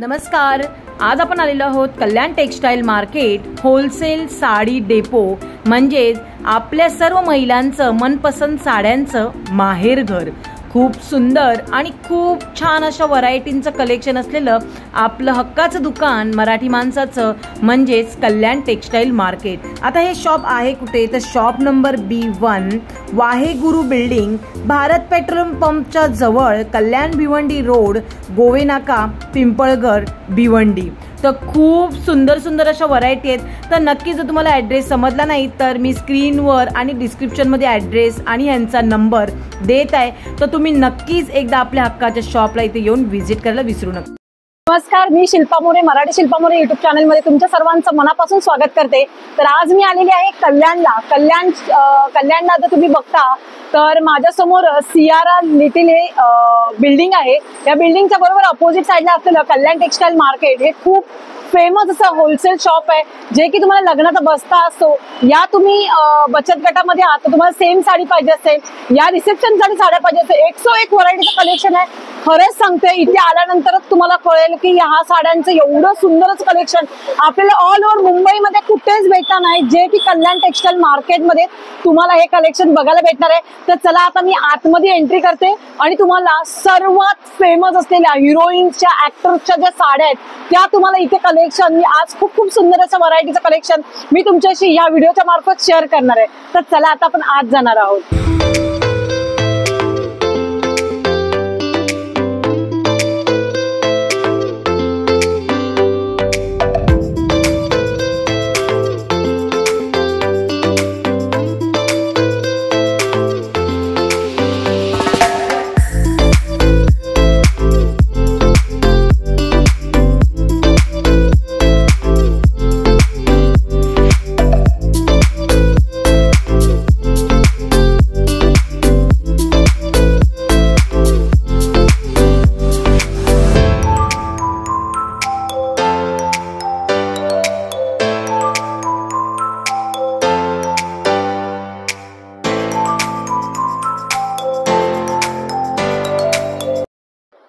नमस्कार, आज आपण आलेलो आहोत Kalyan textile market wholesale sari depot म्हणजेच आपल्या सर्व महिलांचं मनपसंत साड्यांचं माहेरघर। खूप सुंदर आणि खूप छान अशा व्हरायटींचं कलेक्शन असलेलं आपलं हक्काचं दुकान मराठी माणसाचं म्हणजेच कल्याण टेक्सटाईल मार्केट। आता हे शॉप आहे कुठे तर shop number B1 Waheguru building, Bharat petrol पंपच्या जवळ, कल्याण भिवंडी रोड, गोवेनाका, पिंपळगड, भिवंडी। तर खूप सुंदर सुंदर अशा व्हरायटी आहेत। तर नक्की जर तुम्हाला ॲड्रेस समजला नाही तर मी स्क्रीनवर आणि डिस्क्रिप्शनमध्ये ॲड्रेस आणि यांचा नंबर देत आहे, तर तुम्ही नक्कीच एकदा आपल्या हक्काच्या शॉपला इथे येऊन व्हिजिट करायला विसरू नका। नमस्कार, मी शिल्पा मोरे, मराठी शिल्पा मोरे यूट्यूब चॅनलमध्ये तुमच्या सर्वांचं मनापासून स्वागत करते। तर आज मी आलेली आहे कल्याणला। कल्याणला जर तुम्ही बघता तर माझ्यासमोर सियारा लिटिल हे बिल्डिंग आहे। या बिल्डिंगच्या बरोबर अपोजिट साईडला असलेलं कल्याण टेक्सटाईल मार्केट हे खूप फेमस असं होलसेल शॉप आहे, जे की तुम्हाला लग्नाचा बस्ता असतो या तुम्ही बचत गटामध्ये आहात तर तुम्हाला सेम साडी पाहिजे असेल, या रिसेप्शन साठी साड्या पाहिजे असेल, 101 व्हरायटीचं कलेक्शन आहे। खरंच सांगते, इथे आल्यानंतरच तुम्हाला कळेल की ह्या साड्यांचं एवढं सुंदरच कलेक्शन आपल्याला ऑल ओव्हर मुंबईमध्ये कुठेच भेटणार नाही, जे की कल्याण टेक्सटाईल मार्केटमध्ये तुम्हाला हे कलेक्शन बघायला भेटणार आहे। तर चला आता मी आतमध्ये एंट्री करते आणि तुम्हाला सर्वात फेमस असलेल्या हिरोईन्सच्या, ऍक्टर्सच्या ज्या साड्या आहेत त्या तुम्हाला इथे कलेक्शन मी आज खूप सुंदर असं व्हरायटीचं कलेक्शन मी तुमच्याशी या व्हिडिओच्या मार्फत शेअर करणार आहे। तर चला आता आपण आज जाणार आहोत।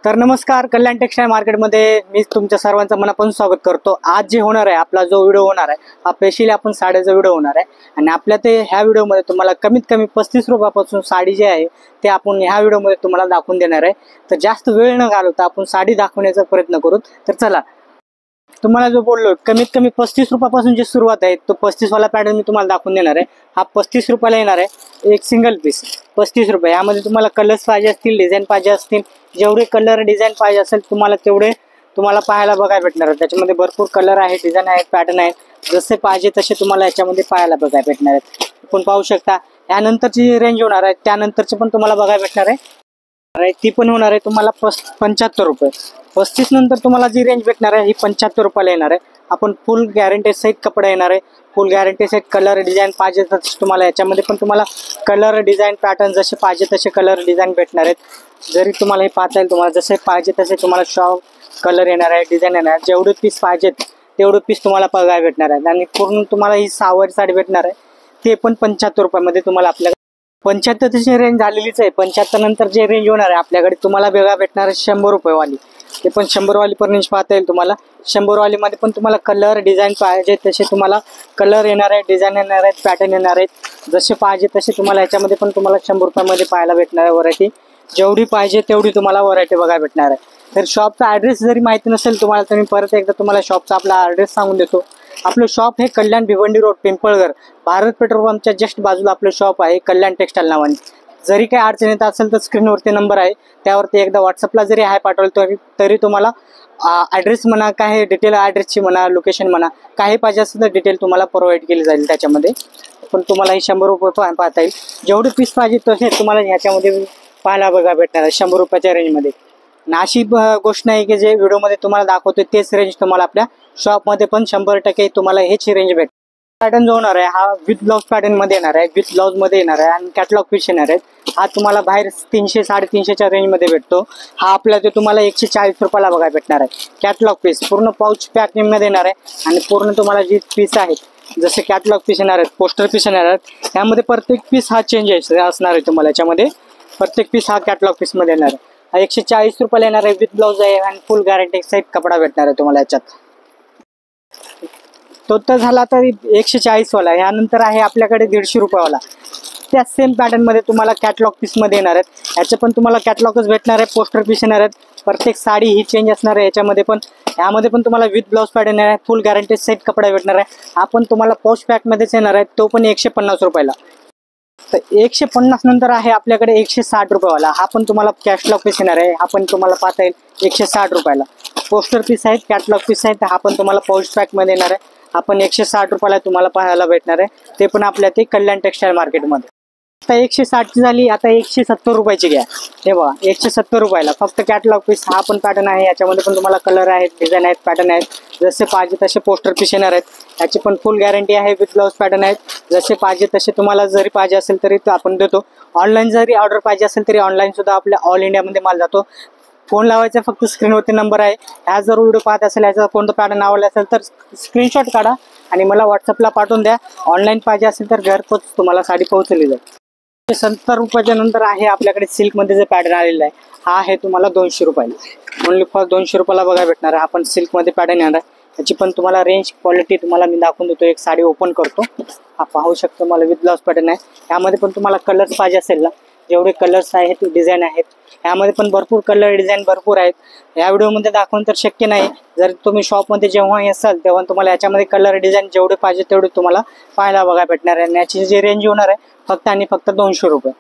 तर नमस्कार, कल्याण टेक्सटाईल मार्केटमध्ये मी तुमच्या सर्वांचं मनापासून स्वागत करतो। आज जे होणार आहे, आपला जो व्हिडिओ होणार आहे हा स्पेशली आपण साड्याचा व्हिडिओ होणार आहे आणि आपल्या ते ह्या व्हिडिओमध्ये तुम्हाला कमीत कमी 35 रुपयापासून साडी जी आहे ते आपण ह्या व्हिडिओमध्ये तुम्हाला दाखवून देणार आहे। तर जास्त वेळ न घालवता आपण साडी दाखवण्याचा प्रयत्न करू। तर चला, तुम्हाला जो बोललो कमीत कमी 35 रुपयापासून जी सुरुवात आहे तो 35 वाला पॅटर्न मी तुम्हाला दाखवून देणार आहे। हा 35 रुपयाला येणार आहे, एक सिंगल पीस 35 रुपये। यामध्ये तुम्हाला कलर्स पाहिजे असतील, डिझाईन पाहिजे असतील, जेवढे कलर डिझाईन पाहिजे असेल तुम्हाला तेवढे तुम्हाला पाहायला बघायला भेटणार आहे। त्याच्यामध्ये भरपूर कलर आहे, डिझाईन आहेत, पॅटर्न आहेत, जसे पाहिजे तसे तुम्हाला याच्यामध्ये पाहायला बघायला भेटणार आहेत। आपण पाहू शकता यानंतरची रेंज होणार आहे, त्यानंतरची पण तुम्हाला बघायला भेटणार आहे, ती पण होणार आहे तुम्हाला 75 रुपये। 35 नंतर तुम्हाला जी रेंज भेटणार आहे ही 75 रुपयाला येणार आहे। आपण फुल गॅरंटी सहित कपडा येणार आहे, फुल गॅरंटी सहित कलर डिझाईन पाहिजे तसे तुम्हाला याच्यामध्ये पण तुम्हाला कलर डिझाईन पॅटर्न जसे पाहिजे तसे कलर डिझाईन भेटणार आहेत। जरी तुम्हाला हे पाहता येईल, तुम्हाला जसे पाहिजे तसे तुम्हाला शॉप कलर येणार आहे, डिझाईन येणार आहे, जेवढे पीस पाहिजेत तेवढे पीस तुम्हाला बघायला भेटणार आहेत। आणि पूर्ण तुम्हाला ही सहावारी साडी भेटणार आहे, ते पण 75 रुपयामध्ये तुम्हाला आपल्याला 75ची रेंज झालेलीच आहे। 75 नंतर जे रेंज होणार आहे आपल्याकडे तुम्हाला वेगळा भेटणार आहे 100 रुपयेवाली, ते पण 100 वाली पण रेंज पाहता येईल तुम्हाला। 100 वाली मध्ये पण तुम्हाला कलर डिझाईन पाहिजे तसे तुम्हाला कलर येणार आहे, डिझाईन येणार आहेत, पॅटर्न येणार आहेत, जसे पाहिजे तसे तुम्हाला याच्यामध्ये पण तुम्हाला 100 रुपयामध्ये पाहायला भेटणार आहे व्हरायटी। जेवढी पाहिजे तेवढी तुम्हाला व्हरायटी बघायला भेटणार आहे। तर शॉपचा ॲड्रेस जरी माहिती नसेल तुम्हाला तर मी परत एकदा तुम्हाला शॉपचा आपला ॲड्रेस सांगून देतो। आपलं शॉप हे कल्याण भिवंडी रोड, पिंपळगड, भारत पेट्रोल पंपच्या जस्ट बाजूला आपलं शॉप आहे कल्याण टेक्सटाईल नावाने। जरी काही अडचण येत असेल तर स्क्रीनवरती नंबर आहे, त्यावरती एकदा व्हॉट्सअपला जरी हाय पाठवलं तरी तुम्हाला ॲड्रेस म्हणा, काही डिटेल ॲड्रेसची म्हणा, लोकेशन म्हणा, काही पाहिजे असेल तर डिटेल तुम्हाला प्रोव्हाइड केली जाईल त्याच्यामध्ये। पण तुम्हाला ही 100 रुपये पाहता येईल, जेवढे पीस पाहिजे तसे तुम्हाला ह्याच्यामध्ये पाहायला बघा भेटणार आहे 100 रुपयाच्या रेंजमध्ये। आणि अशी गोष्ट नाही की जे व्हिडिओमध्ये तुम्हाला दाखवतो तेच रेंज तुम्हाला आपल्या शॉपमध्ये पण 100% तुम्हाला हेच रेंज भेट। पॅटर्न जो होणार आहे हा विथ ब्लाउज पॅटर्न मध्ये येणार आहे, विथ ब्लाउज मध्ये येणार आहे आणि कॅटलॉग पीस येणार आहे। हा तुम्हाला बाहेर 300 350च्या रेंज मध्ये भेटतो, हा आपला ते तुम्हाला 140 रुपयाला बघायला भेटणार आहे। कॅटलॉग पीस पूर्ण पाऊच पॅकिंग मध्ये येणार आहे आणि पूर्ण तुम्हाला जी पीस आहेत जसे कॅटलॉग पीस येणार आहेत, पोस्टर पीस येणार आहेत, त्यामध्ये प्रत्येक पीस हा चेंज असणार आहे तुम्हाला। याच्यामध्ये प्रत्येक पीस हा कॅटलॉग पीस मध्ये येणार आहे। 140 रुपयाला येणार आहे, विथ ब्लाउज आहे आणि फुल गॅरंटी सेट कपडा भेटणार आहे तुम्हाला याच्यात. तो तर झाला तर 140 वाला. यानंतर आहे आपल्याकडे 150 रुपयावाला. त्या सेम पॅटर्न मध्ये तुम्हाला कॅटलॉग पीस मध्ये येणार आहेत. याचे पण तुम्हाला कॅटलॉगच भेटणार आहे, पोस्टर पीस येणार आहेत. प्रत्येक साडी ही चेंज असणार आहे याच्यामध्ये पण. यामध्ये पण तुम्हाला विथ ब्लाउज पॅटर्न येणार आहे, फुल गॅरंटी सेट कपडा भेटणार आहे. आपण तुम्हाला पाऊच पॅक मध्येच येणार आहे, तो पण 150 रुपयाला. तर 150 नंतर आहे आपल्याकडे 160 रुपयावाला. हा पण तुम्हाला कॅटलॉग पीस येणार आहे. हा पण तुम्हाला पाहता येईल 160 रुपयाला. पोस्टर पीस आहेत, कॅटलॉग पीस आहेत. हा पण तुम्हाला पाऊच पॅक मध्ये येणार आहे. आपण 160 रुपयाला तुम्हाला पाहायला भेटणार आहे. ते पण आपल्या ते कल्याण टेक्सटाईल मार्केटमध्ये. आता 160 ची झाली, आता 170 रुपयाची घ्या. हे बघा 170 रुपयाला फक्त कॅटलॉग पीस. हा पण पॅटर्न आहे, याच्यामध्ये पण तुम्हाला कलर आहेत, डिझाईन आहेत, पॅटर्न आहेत. जसे पाहिजे तसे पोस्टर पीस येणार आहेत. याची पण फुल गॅरंटी आहे, विथ ब्लाउज पॅटर्न आहेत. जसे पाहिजे तसे तुम्हाला जरी पाहिजे असेल तरी आपण देतो. ऑनलाईन जरी ऑर्डर पाहिजे असेल तरी ऑनलाईन सुद्धा आपल्या ऑल इंडियामध्ये माल जातो. फोन लावायचा फक्त स्क्रीनवरती नंबर आहे. ह्या जर व्हिडिओ पाहत असेल, याचा कोणतं पॅटर्न आवडला असेल तर स्क्रीनशॉट काढा आणि मला व्हॉट्सअपला पाठवून द्या. ऑनलाईन पाहिजे असेल तर घरपोच तुम्हाला साडी पोहोचवली जाईल. 70 रुपयाच्या नंतर आहे आपल्याकडे सिल्कमध्ये जे पॅटर्न आलेला आहे, हा आहे तुम्हाला 200 रुपयाला. ओनली फॉर 200 रुपयाला बघा भेटणार आहे. आपण सिल्कमध्ये पॅटर्न येणार आहे. याची पण तुम्हाला रेंज क्वालिटी तुम्हाला मी दाखवून देतो. एक साडी ओपन करतो, हा पाहू शकतो. मला विथ ब्लाउज पॅटर्न आहे. यामध्ये पण तुम्हाला कलर्स पाहिजे असेल ना, जेवढे कलर्स आहेत डिझाईन आहेत, यामध्ये पण भरपूर कलर डिझाईन भरपूर आहेत. या व्हिडिओमध्ये दाखवून तर शक्य नाही. जर तुम्ही शॉपमध्ये जेव्हा असाल तेव्हा तुम्हाला याच्यामध्ये कलर डिझाईन जेवढे पाहिजे तेवढे तुम्हाला पाहायला बघा भेटणार आहे. याची जी रेंज होणार आहे फक्त आणि फक्त 200 रुपये.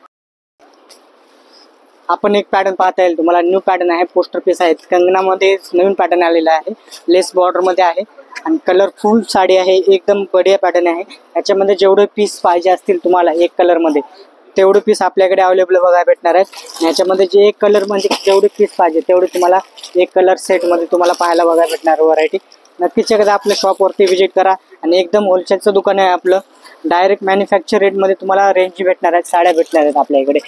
आपण एक पॅटर्न पाहता येईल तुम्हाला, न्यू पॅटर्न आहे, पोस्टर पीस आहेत. कंगनामध्ये नवीन पॅटर्न आलेला आहे, लेस बॉर्डर मध्ये आहे आणि कलरफुल साडी आहे. एकदम बढिया पॅटर्न आहे. याच्यामध्ये जेवढे पीस पाहिजे असतील तुम्हाला एक कलर मध्ये तेवढे पीस आपल्याकडे अवेलेबल बघायला भेटणार आहेत. याच्यामध्ये जे एक कलर म्हणजे जेवढे पीस पाहिजे तेवढे तुम्हाला एक कलर सेट मध्ये तुम्हाला पाहायला बघायला भेटणार व्हरायटी. नक्कीच एकदा आपल्या शॉपवरती व्हिजिट करा. आणि एकदम होलसेलचं दुकान आहे आपलं. डायरेक्ट मॅन्युफॅक्चर रेटमध्ये तुम्हाला रेंज भेटणार आहेत, साड्या भेटणार आहेत आपल्या इकडे.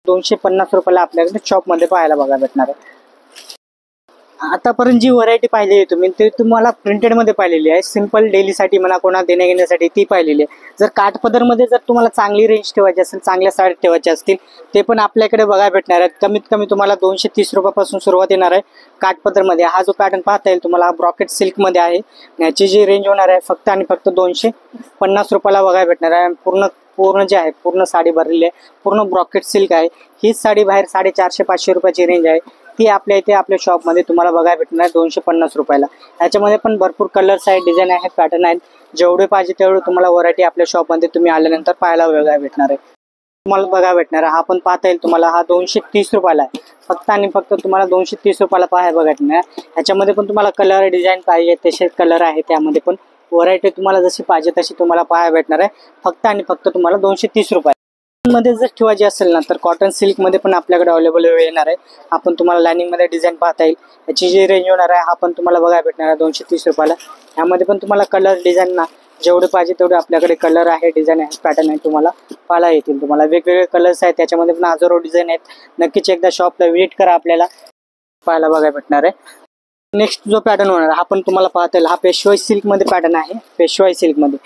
250 रुपयाला आपल्याकडे शॉपमध्ये पाहायला बघा भेटणार आहे. आतापर्यंत जी व्हरायटी पाहिली आहे तुम्ही ते तुम्हाला प्रिंटेडमध्ये पाहिलेली आहे. सिंपल डेलीसाठी म्हणा, कोणा देण्या घेण्यासाठी ती पाहिलेली आहे. जर काठपदरमध्ये जर तुम्हाला चांगली रेंज ठेवायची असेल, चांगल्या साड्या ठेवायच्या असतील, ते पण आपल्याकडे बघायला भेटणार आहेत. कमीत कमी तुम्हाला 230 रुपयापासून सुरुवात येणार आहे काठपदरमध्ये. हा जो पॅटर्न पाहता येईल तुम्हाला, हा ब्रॉकेट सिल्कमध्ये आहे. याची जी रेंज होणार आहे फक्त आणि फक्त 250 रुपयाला बघायला भेटणार आहे. पूर्ण जे आहे पूर्ण साडी भरलेली आहे, पूर्ण ब्रॉकेट सिल्क आहे. हीच साडी बाहेर 450-500 रुपयाची रेंज आहे. ती आपल्या इथे आपल्या शॉपमध्ये तुम्हाला बघायला भेटणार आहे 250 रुपयाला. याच्यामध्ये पण भरपूर कलर्स आहेत, डिझाईन आहेत, पॅटर्न आहेत. जेवढे पाहिजे तेवढे तुम्हाला व्हरायटी आपल्या शॉपमध्ये तुम्ही आल्यानंतर पाहायला बघायला भेटणार आहे. तुम्हाला बघायला भेटणार आहे. हा पण पाहता येईल तुम्हाला, हा 230 रुपयाला आहे. फक्त आणि फक्त तुम्हाला 230 रुपयाला पाहायला भेटणार आहे. याच्यामध्ये पण तुम्हाला कलर डिझाईन पाहिजे तसे कलर आहे. त्यामध्ये पण व्हरायटी तुम्हाला जशी पाहिजे तशी तुम्हाला पाहायला भेटणार आहे. फक्त आणि फक्त तुम्हाला 230 रुपये मध्ये जर ठेवायची असेल ना तर कॉटन सिल्क मध्ये पण आपल्याकडे अवेलेबल येणार आहे. आपण तुम्हाला लाइनिंग मध्ये डिझाईन पाहता येईल. याची जी रेंज होणार आहे हा पण तुम्हाला बघायला भेटणार आहे 230 रुपयाला. यामध्ये पण तुम्हाला कलर डिझाईन ना जेवढे पाहिजे तेवढे आपल्याकडे कलर आहे, डिझाईन आहे, पॅटर्न आहे, तुम्हाला पाहायला येतील. तुम्हाला वेगवेगळे कलर्स आहेत, त्याच्यामध्ये पण हजारो डिझाईन आहेत. नक्कीच एकदा शॉपला व्हिजिट करा, आपल्याला पाहायला बघायला भेटणार आहे. नेक्स्ट जो पॅटर्न होणार हा पण तुम्हाला पाहता येईल, हा पेशवाई सिल्क मध्ये पॅटर्न आहे. पेशवाई सिल्क मध्ये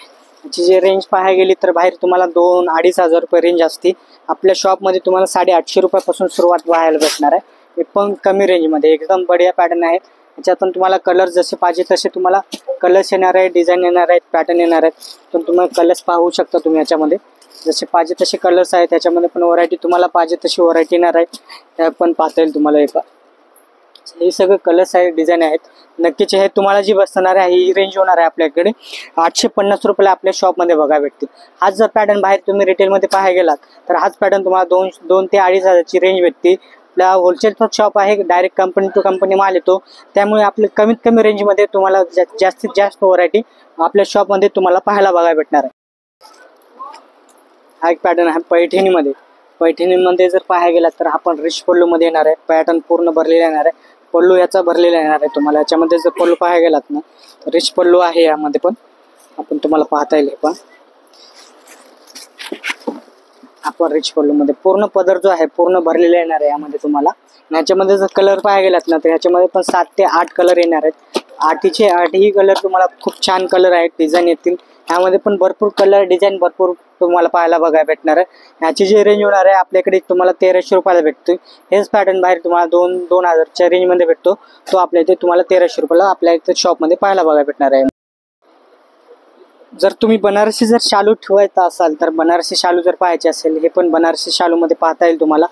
याची जी रेंज पाहायला गेली तर बाहेर तुम्हाला 2-2.5 हजार रुपये रेंज असते. आपल्या शॉपमध्ये तुम्हाला 850 रुपयापासून सुरुवात पाहायला भेटणार आहे. हे पण कमी रेंजमध्ये एकदम बढिया पॅटर्न आहे. याच्यात पण तुम्हाला कलर जसे पाहिजे तसे तुम्हाला कलर्स येणार आहे, डिझाईन येणार आहेत, पॅटर्न येणार आहेत. पण तुम्हाला कलर्स पाहू शकता तुम्ही. याच्यामध्ये जसे पाहिजे तसे कलर्स आहेत. त्याच्यामध्ये पण व्हरायटी तुम्हाला पाहिजे तशी व्हरायटी येणार आहे. त्या पण पाहता येईल तुम्हाला. हे सगळे कलर्स आहेत, डिझाईन आहेत. नक्कीच हे तुम्हाला जी बसणार आहे ही रेंज होणार आहे आपल्याकडे 850 रुपयाला आपल्या शॉपमध्ये बघायला भेटते. हाच जर पॅटर्न बाहेर तुम्ही रिटेलमध्ये पाहायला गेलात तर हाच पॅटर्न तुम्हाला 2 ते 2.5 हजारची रेंज भेटते. आपला होलसेलचा शॉप आहे, डायरेक्ट कंपनी टू कंपनी माल येतो. त्यामुळे आपले कमीत कमी रेंजमध्ये तुम्हाला जास्तीत जास्त व्हरायटी आपल्या शॉपमध्ये तुम्हाला पाहायला बघायला भेटणार आहे. हा एक पॅटर्न आहे पैठणीमध्ये. पैठणीमध्ये जर पाहायला गेला तर आपण रिच पल्लूमध्ये येणार आहे. पॅटर्न पूर्ण भरलेला येणार आहे. पल्लू याचा भरलेला येणार आहे तुम्हाला. याच्यामध्ये जर पल्लू पाहायला गेलात ना तर रिच पल्लू आहे. यामध्ये पण आपण तुम्हाला पाहता येईल. पण आपण रिच पल्लू मध्ये पूर्ण पदर जो आहे पूर्ण भरलेला येणार आहे यामध्ये तुम्हाला. याच्यामध्ये जर कलर पाहायला गेलात ना तर याच्यामध्ये पण 7 ते 8 कलर येणार आहेत. 8चे 8ही कलर तुम्हाला खूप छान कलर आहेत, डिझाईन येतील. ह्यामध्ये पण भरपूर कलर डिझाईन भरपूर तुम्हाला पाहायला बघायला भेटणार आहे. ह्याची जी रेंज होणार आहे आपल्याकडे तुम्हाला 1300 रुपयाला भेटतोय. हेच पॅटर्न बाहेर तुम्हाला 2000च्या रेंजमध्ये भेटतो. तो आपल्या इथे तुम्हाला 1300 रुपयाला आपल्या इथे शॉपमध्ये पाहायला बघायला भेटणार आहे. जर तुम्ही बनारसी जर शालू ठेवायचा असाल तर बनारसी शालू जर पाहायचे असेल, हे पण बनारसी शालूमध्ये पाहता येईल तुम्हाला.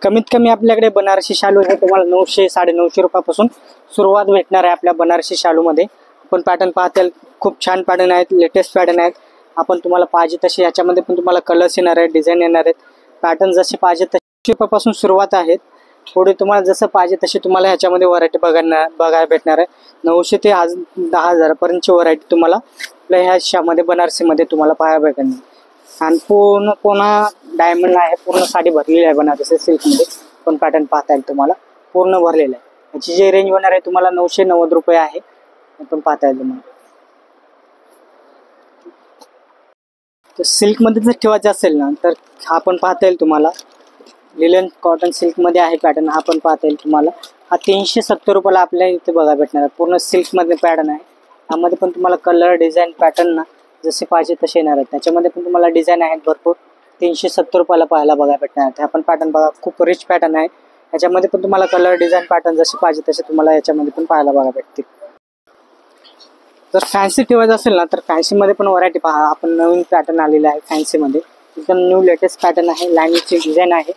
कमीत कमी आपल्याकडे बनारसी शालू हे तुम्हाला 900 950 रुपयापासून सुरुवात भेटणार आहे आपल्या बनारसी शालूमध्ये. आपण पॅटर्न पाहता येईल, खूप छान पॅटर्न आहेत, लेटेस्ट पॅटर्न आहेत. आपण तुम्हाला पाहिजे तसे याच्यामध्ये पण तुम्हाला कलर्स येणार आहेत, डिझाईन येणार आहेत. पॅटर्न जसे पाहिजे तसे रुपयापासून सुरुवात आहेत. पुढे तुम्हाला जसं पाहिजे तसे तुम्हाला ह्याच्यामध्ये व्हरायटी बघायला भेटणार आहे. 900 ते 10,000 पर्यंतची व्हरायटी तुम्हाला आपल्या ह्या शामध्ये बनारसीमध्ये तुम्हाला पाहायला भेटणार. आणि पुन्हा डायमंड आहे, पूर्ण साडी भरलेली आहे बनारसी सिल्कमध्ये. पण पॅटर्न पाहता येईल तुम्हाला पूर्ण भरलेलं आहे. याची जी रेंज होणार आहे तुम्हाला 990 रुपये आहे. पण पाहता येईल तुम्हाला. तर सिल्कमध्ये जर ठेवायचं असेल ना तर हा पण पाहता येईल तुम्हाला. लिलन कॉटन सिल्कमध्ये आहे पॅटर्न. हा पण पाहता येईल तुम्हाला. हा 370 रुपयाला आपल्या इथे बघा भेटणार आहे. पूर्ण सिल्कमध्ये पॅटर्न आहे. यामध्ये पण तुम्हाला कलर डिझाईन पॅटर्न ना जसे पाहिजे तसे येणार आहेत. त्याच्यामध्ये पण तुम्हाला डिझाईन आहेत भरपूर. 370 रुपयाला पाहायला बघा भेटणार आहे. हा पण पॅटर्न बघा, खूप रिच पॅटर्न आहे. याच्यामध्ये पण तुम्हाला कलर डिझाईन पॅटर्न जसे पाहिजे तसे तुम्हाला याच्यामध्ये पण पाहायला बघा भेटतील. जर फॅन्सी ठेवायचं असेल ना तर फॅन्सीमध्ये पण व्हरायटी पहा. आपण नवीन पॅटर्न आलेला आहे फॅन्सीमध्ये. एकदम न्यू लेटेस्ट पॅटर्न आहे. लाईनची डिझाईन आहे.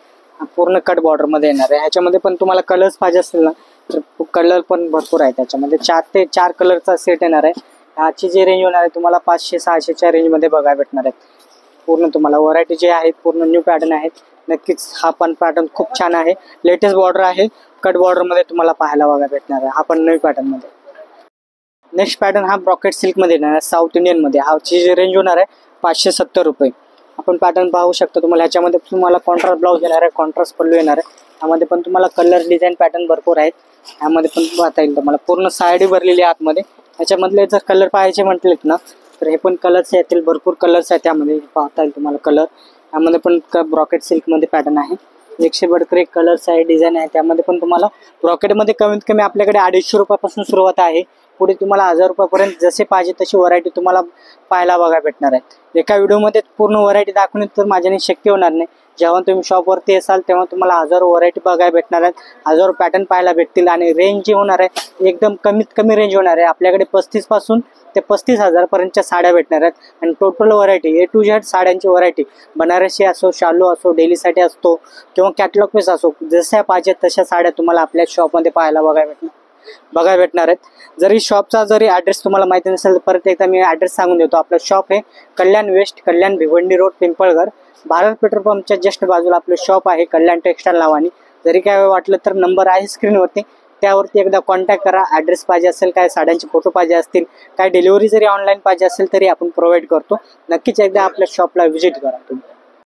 पूर्ण कट बॉर्डरमध्ये येणार आहे. ह्याच्यामध्ये पण तुम्हाला कलर्स पाहिजे असेल ना तर कलर पण भरपूर आहे. त्याच्यामध्ये 4 ते 4 कलरचा सेट येणार आहे. ह्याची जी रेंज होणार आहे तुम्हाला 500-600च्या रेंजमध्ये बघायला भेटणार आहे. पूर्ण तुम्हाला व्हरायटी जे आहेत पूर्ण न्यू पॅटर्न आहेत. नक्कीच हा पण पॅटर्न खूप छान आहे. लेटेस्ट बॉर्डर आहे. कट बॉर्डरमध्ये तुम्हाला पाहायला बघायला भेटणार आहे. हा पण न्यू पॅटर्नमध्ये. नेक्स्ट पॅटर्न हा ब्रॉकेट सिल्कमध्ये येणार आहे, साऊथ इंडियनमध्ये. ह्याची जी रेंज होणार आहे 570 रुपये. आपण पॅटर्न पाहू शकता. तुम्हाला ह्याच्यामध्ये तुम्हाला कॉन्ट्रास्ट ब्लाऊज येणार आहे, कॉन्ट्रास्ट पल्लू येणार आहे. ह्यामध्ये पण तुम्हाला कलर डिझाईन पॅटर्न भरपूर आहेत. ह्यामध्ये पण पाहता येईल तुम्हाला पूर्ण साडी भरलेली आहे आतमध्ये. ह्याच्यामधले जर कलर पाहायचे म्हटलेत ना तर हे पण कलर्स येतील. भरपूर कलर्स आहेत त्यामध्ये पाहता येईल तुम्हाला कलर. ह्यामध्ये पण ब्रॉकेट सिल्कमध्ये पॅटर्न आहे. 100 बडकर एक कलर्स आहे, डिझाईन आहे. त्यामध्ये पण तुम्हाला ब्रॉकेटमध्ये कमीत कमी आपल्याकडे 250 रुपयापासून सुरुवात आहे. पुढे तुम्हाला 1000 रुपयापर्यंत जसे पाहिजे तशी व्हरायटी तुम्हाला पाहायला बघायला भेटणार आहे. एका व्हिडिओमध्ये पूर्ण व्हरायटी दाखवणे तर माझ्याने शक्य होणार नाही. जेव्हा तुम्ही शॉपवरती असाल तेव्हा तुम्हाला 1000 व्हरायटी बघायला भेटणार आहेत. 1000 पॅटर्न पाहायला भेटतील. आणि रेंज जी होणार आहे एकदम कमीत कमी रेंज होणार आहे. आपल्याकडे 35 पासून ते 35,000 पर्यंतच्या साड्या भेटणार आहेत. आणि total variety A to Z साड्यांची व्हरायटी बनारसी असो, शालू असो, डेलीसाठी असतो किंवा कॅटलॉग पीस असो, जशा पाहिजे तशा साड्या तुम्हाला आपल्या शॉपमध्ये पाहायला बघायला भेटणार आहेत. जरी शॉपचा जरी ॲड्रेस तुम्हाला माहिती नसेल तर परत एकदा मी ॲड्रेस सांगून देतो. आपलं शॉप हे Kalyan west, Kalyan Bhiwandi road, Pimpalghar, Bharat petrol पंपच्या जस्ट बाजूला आपलं शॉप आहे कल्याण टेक्सटाईल नावाने. जरी काय वाटलं तर नंबर आहे स्क्रीनवरती, त्यावरती एकदा कॉन्टॅक्ट करा. ॲड्रेस पाहिजे असेल, काय साड्यांचे फोटो पाहिजे असतील, काय डिलिव्हरी जरी ऑनलाईन पाहिजे असेल तरी आपण प्रोव्हाइड करतो. नक्कीच एकदा आपल्या शॉपला व्हिजिट करा तुम्ही.